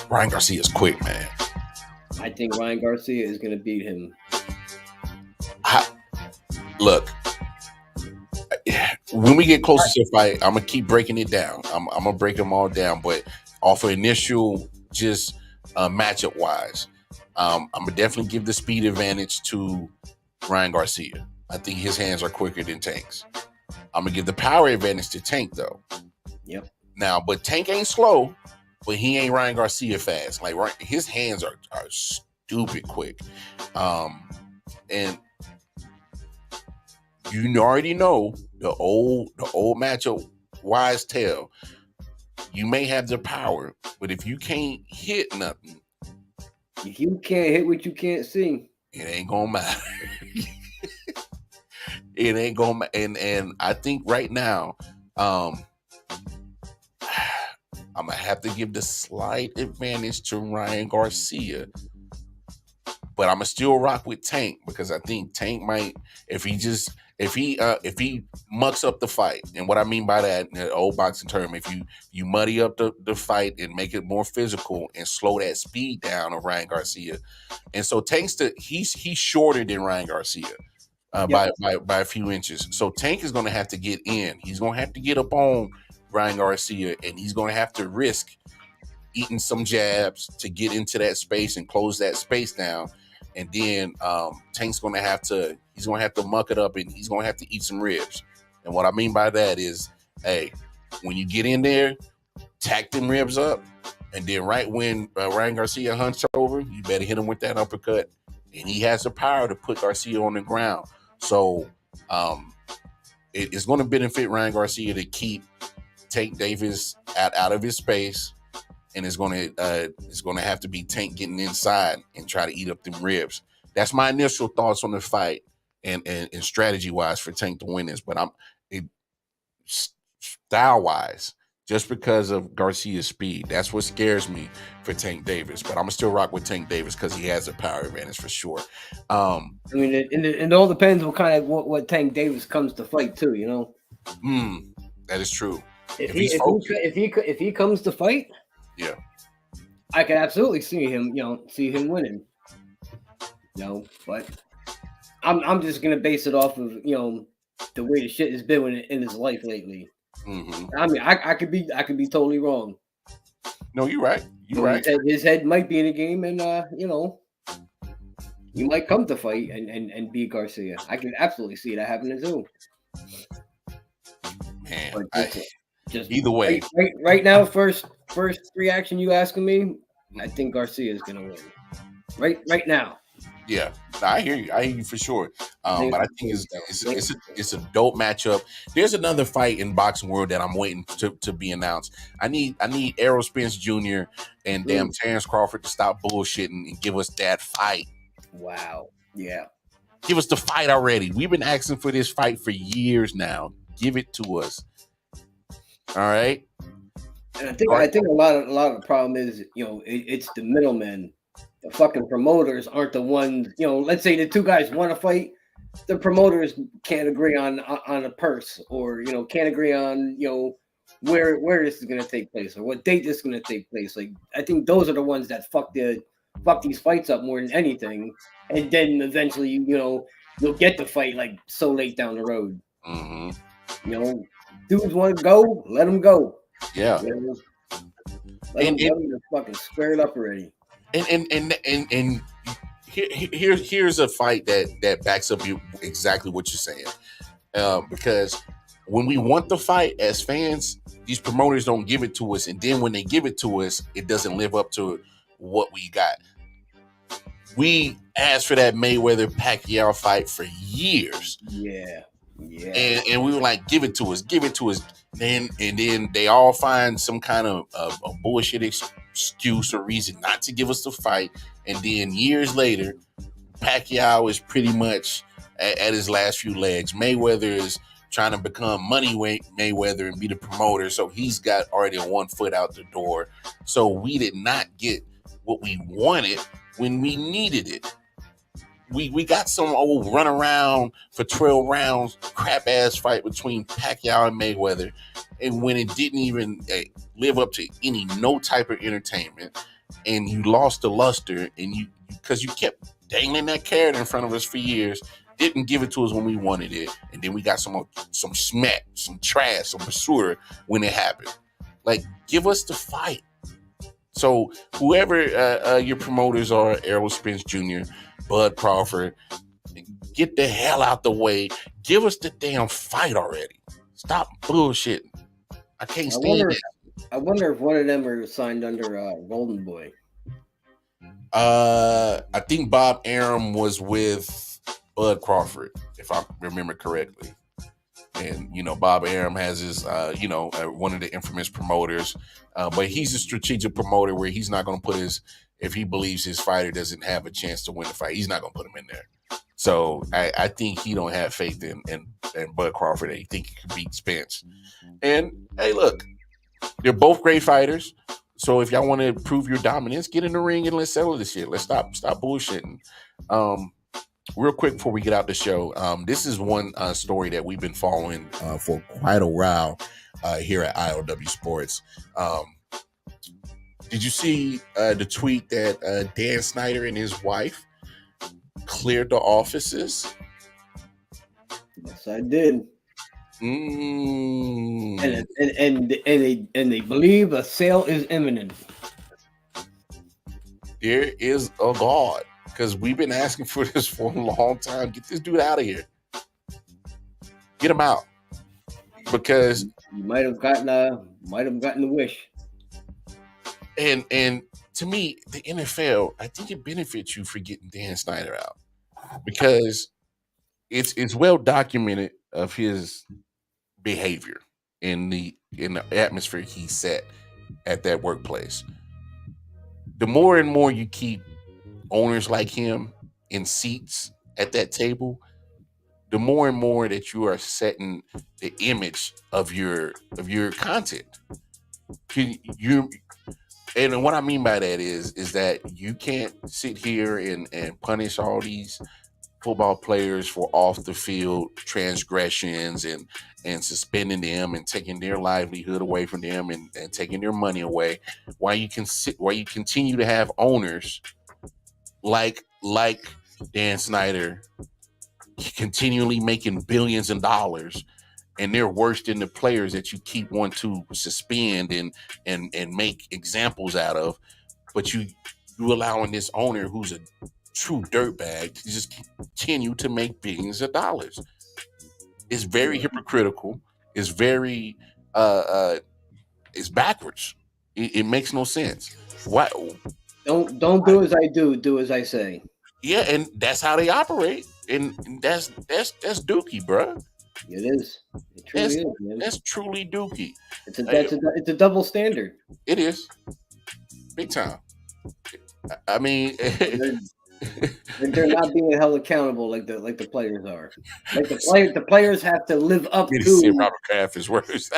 Ryan Garcia is quick, man. I think Ryan Garcia is going to beat him. Look, when we get closer to the fight, I'm going to keep breaking it down. I'm going to break them all down. But off of initial, just matchup-wise, I'm going to definitely give the speed advantage to Ryan Garcia. I think his hands are quicker than Tank's. I'm going to give the power advantage to Tank, though. Yep. Now, but Tank ain't slow. But he ain't Ryan Garcia fast. Like his hands are stupid quick. And you already know the old matchup wise tale. You may have the power, but if you can't hit nothing, if you can't hit what you can't see, it ain't gonna matter. It ain't gonna. And I think right now, I'm going to have to give the slight advantage to Ryan Garcia. But I'm going to still rock with Tank because I think Tank might, if he mucks up the fight. And what I mean by that, in the old boxing term, if you muddy up the fight and make it more physical and slow that speed down of Ryan Garcia. And so he's shorter than Ryan Garcia by a few inches. So Tank is going to have to get in. He's going to have to get up on Ryan Garcia, and he's going to have to risk eating some jabs to get into that space and close that space down. And then Tank's going to have to muck it up, and he's going to have to eat some ribs. And what I mean by that is, hey, when you get in there, tack them ribs up, and then right when Ryan Garcia hunts over, you better hit him with that uppercut. And he has the power to put Garcia on the ground. So it's going to benefit Ryan Garcia to keep Tank Davis out of his space, and it's going to have to be Tank getting inside and try to eat up them ribs. That's my initial thoughts on the fight and strategy wise for Tank to win this. But style wise, just because of Garcia's speed, that's what scares me for Tank Davis. But I'm gonna still rock with Tank Davis because he has a power advantage for sure. I mean, it all depends what Tank Davis comes to fight too. You know. That is true. If he comes to fight, yeah, I can absolutely see him winning. But I'm just gonna base it off of the way the shit has been in his life lately. I mean, I could be totally wrong. No, you're right. You're right. His head might be in the game, and he might come to fight and beat Garcia. I can absolutely see that happening too. Man, just either way, right now, first reaction you asking me, I think Garcia is gonna win. Right now. Yeah, I hear you. I hear you for sure. But I think it's a dope matchup. There's another fight in boxing world that I'm waiting to be announced. I need Errol Spence Jr. and damn Terrence Crawford to stop bullshitting and give us that fight. Wow. Yeah. Give us the fight already. We've been asking for this fight for years now. Give it to us. All right. And I think a lot of the problem is it's the middlemen. The fucking promoters aren't the ones. Let's say the two guys want to fight, the promoters can't agree on a purse, or can't agree on where this is going to take place or what date this is going to take place. Like, I think those are the ones that fuck these fights up more than anything. And then eventually, you'll get the fight like so late down the road. Dudes want to go, let them go. Yeah. Let them fucking square it up already. And here's a fight that backs up exactly what you're saying. Because when we want the fight as fans, these promoters don't give it to us, and then when they give it to us, it doesn't live up to what we got. We asked for that Mayweather Pacquiao fight for years. Yeah. And we were like, give it to us. And then they all find some kind of a bullshit excuse or reason not to give us the fight. And then years later, Pacquiao is pretty much at his last few legs. Mayweather is trying to become money Mayweather and be the promoter. So he's got already one foot out the door. So we did not get what we wanted when we needed it. We got some old run around for 12 rounds crap ass fight between Pacquiao and Mayweather, and when it didn't even live up to no type of entertainment, and you lost the luster, and because you kept dangling that carrot in front of us for years, didn't give it to us when we wanted it, and then we got some smack, some trash, some basura when it happened. Like, give us the fight. So whoever your promoters are, Errol Spence Jr., Bud Crawford, get the hell out the way. Give us the damn fight already. Stop bullshitting. I can't stand it. I wonder if one of them are signed under Golden Boy. I think Bob Arum was with Bud Crawford, if I remember correctly. And, Bob Arum has his, one of the infamous promoters. But he's a strategic promoter where he's not going to put if he believes his fighter doesn't have a chance to win the fight, he's not going to put him in there. So I think he don't have faith in Bud Crawford. I think he can beat Spence. And, hey, look, they're both great fighters. So if y'all want to prove your dominance, get in the ring and let's settle this shit. Let's stop bullshitting. Real quick before we get out the show, this is one story that we've been following for quite a while here at I.O.W. Sports. Did you see the tweet that Dan Snyder and his wife cleared the offices? Yes, I did. And they believe a sale is imminent. There is a God, because we've been asking for this for a long time. Get this dude out of here. Get him out. Because you might have gotten the wish. And to me, the NFL, I think it benefits you for getting Dan Snyder out, because it's well documented of his behavior in the atmosphere he set at that workplace. The more and more you keep owners like him in seats at that table, the more and more that you are setting the image of your content. And what I mean by that is that you can't sit here and punish all these football players for off the field transgressions and suspending them and taking their livelihood away from them and taking their money away, while you continue to have owners like Dan Snyder continually making billions of dollars, and they're worse than the players that you keep wanting to suspend and make examples out of. But you allowing this owner who's a true dirtbag to just continue to make billions of dollars. It's very hypocritical. It's very it's backwards. It makes no sense. Why? Don't do as I do. Do as I say. Yeah, and that's how they operate, and that's dookie, bro. It is. It truly is, man. That's truly dookie. It's a double standard. It is, big time. I mean, they're not being held accountable like the players are. Like the players have to live up to. Robert Kraft is worse.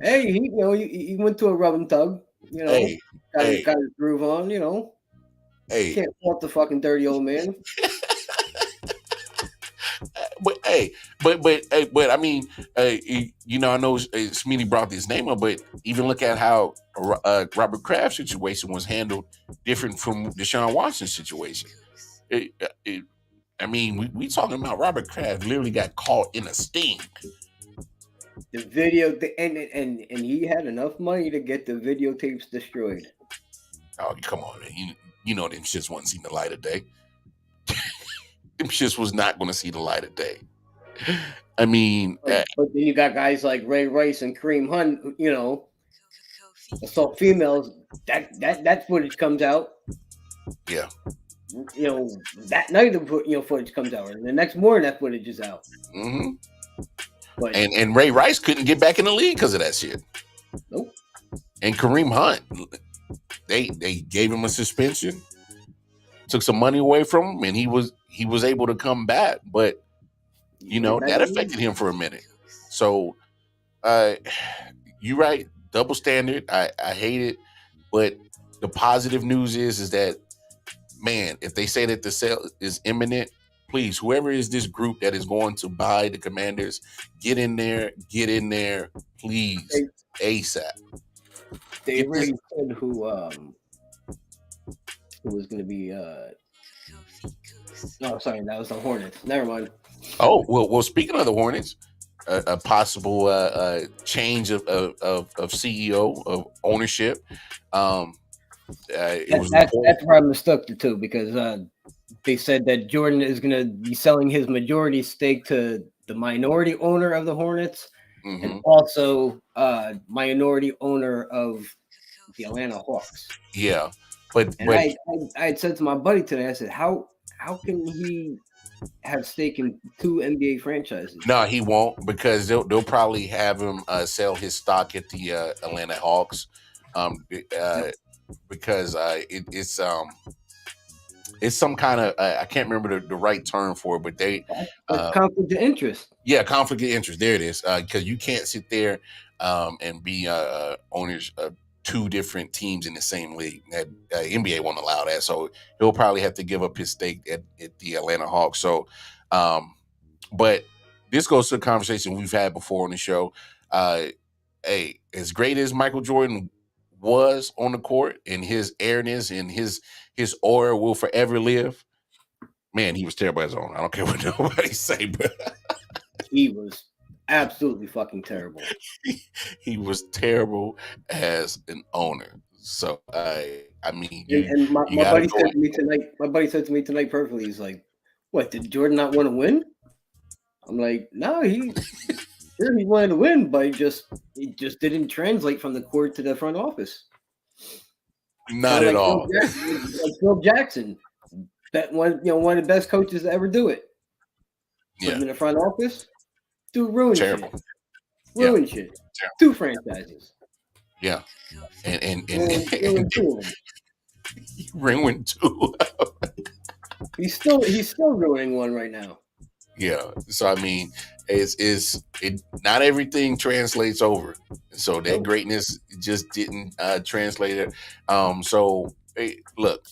Hey, he went to a rub and tug. Got his groove on. Hey, can't fault the fucking dirty old man. But I mean, I know Smeedy brought this name up, but even look at how Robert Kraft's situation was handled different from Deshaun Watson's situation. I mean, we talking about Robert Kraft literally got caught in a sting. The video, and he had enough money to get the videotapes destroyed. Oh, come on, man! You know them shits wasn't seen the light of day. Them shits was not going to see the light of day. I mean, but then you got guys like Ray Rice and Kareem Hunt, assault females. That footage comes out. Yeah. That night the footage comes out, and the next morning that footage is out. Mm-hmm. But, and Ray Rice couldn't get back in the league because of that shit. Nope. And Kareem Hunt, they gave him a suspension, took some money away from him, and he was able to come back, but that affected him for a minute. So you're right, double standard. I hate it, but the positive news is that, man, if they say that the sale is imminent, please, whoever is this group that is going to buy the Commanders, get in there, please, ASAP. They already said who was going to be. No, sorry, that was the Hornets. Never mind. Oh well. Speaking of the Hornets, a possible change of CEO of ownership. That's where I mistook the two, because they said that Jordan is going to be selling his majority stake to the minority owner of the Hornets, mm-hmm. and also minority owner of the Atlanta Hawks. Yeah, but I had said to my buddy today, I said, how can he have stake in two NBA franchises? No, he won't, because they'll probably have him sell his stock at the Atlanta Hawks, because it's some kind of I can't remember the right term for it, but they conflict of interest. Yeah, conflict of interest. There it is. Because you can't sit there and be owners of two different teams in the same league. That NBA won't allow that, so he'll probably have to give up his stake at the Atlanta Hawks. So, but this goes to a conversation we've had before on the show. Hey, as great as Michael Jordan was on the court, and his airness and his aura will forever live, man, he was terrible as an owner. I don't care what nobody say, but he was absolutely fucking terrible. He was terrible as an owner. So I mean, my buddy said to me tonight. My buddy said to me tonight perfectly. He's like, "What, did Jordan not want to win?" I'm like, "No, he wanted to win, but it just didn't translate from the court to the front office. Not at all." Phil Jackson, that one of the best coaches to ever do it. Put him in the front office. Dude ruined Terrible. shit. Ruined shit. Terrible. 2 franchises. Yeah. And ruined 2 of them. He ruined 2. He's still ruining 1 right now. Yeah. So I mean, not everything translates over. So that greatness just didn't translate it. So hey, look,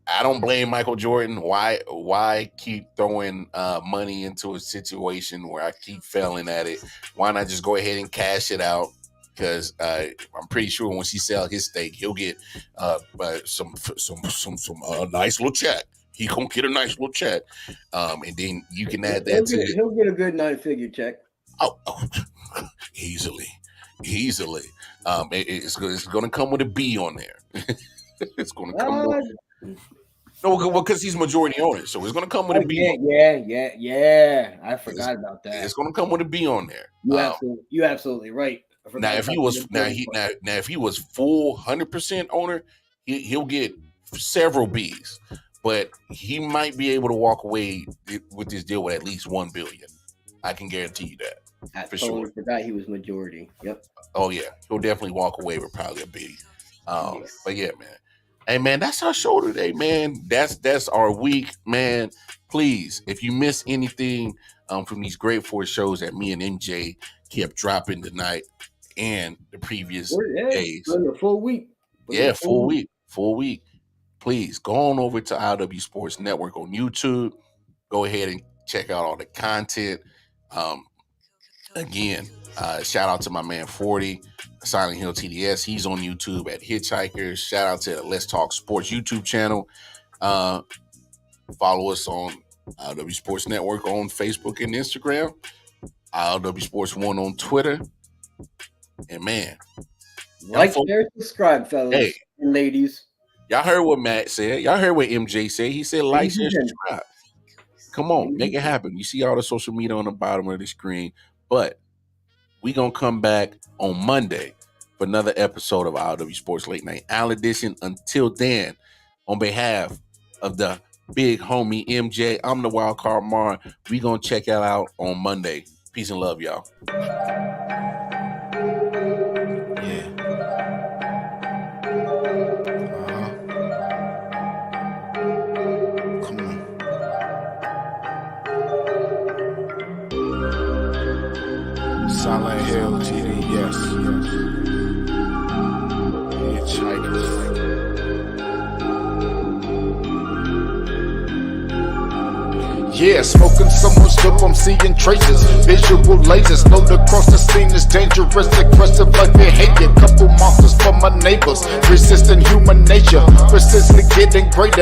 I don't blame Michael Jordan. Why keep throwing money into a situation where I keep failing at it? Why not just go ahead and cash it out? Because I'm pretty sure once he sells his stake, he'll get some nice little check. He gonna get a nice little check, and then you can add that to it. He'll get a good 9-figure check. Oh, easily. It's gonna come with a B on there. It's gonna come. No, because he's majority owner, so it's gonna come with a B. Yeah. I forgot about that. It's gonna come with a B on there. You're absolutely right. Now, if he was full 100% owner, he'll get several Bs, but he might be able to walk away with this deal with at least $1 billion. I can guarantee you that. I totally forgot he was majority. Yep. Oh yeah, he'll definitely walk away with probably a B. But yeah, man. Hey man, that's our show today, man. That's our week, man. Please, if you miss anything from these great 4 shows that me and MJ kept dropping tonight and the previous days, a full week. Full week. Please go on over to I.O.W Sports Network on YouTube. Go ahead and check out all the content. Again, shout out to my man 40, Silent Hill TDS. He's on YouTube at Hitchhikers. Shout out to Let's Talk Sports YouTube channel. Follow us on I.O.W Sports Network on Facebook and Instagram. I.O.W Sports 1 on Twitter. And man, like, share, subscribe, fellas and ladies. Y'all heard what Matt said. Y'all heard what MJ said. He said like, share, subscribe. Come on, make it happen. You see all the social media on the bottom of the screen. But we going to come back on Monday for another episode of I.O.W Sports Late Night Owl Edition. Until then, on behalf of the big homie MJ, I'm the Wild Card Mar. We going to check y'all out on Monday. Peace and love, y'all. Silent Hill TDS. Hitchhikers. Yeah, smoking so much dope, I'm seeing traces. Visual lasers, load across the scene is dangerous, aggressive like behavior. Couple monsters for my neighbors, resisting human nature, persistently getting greater.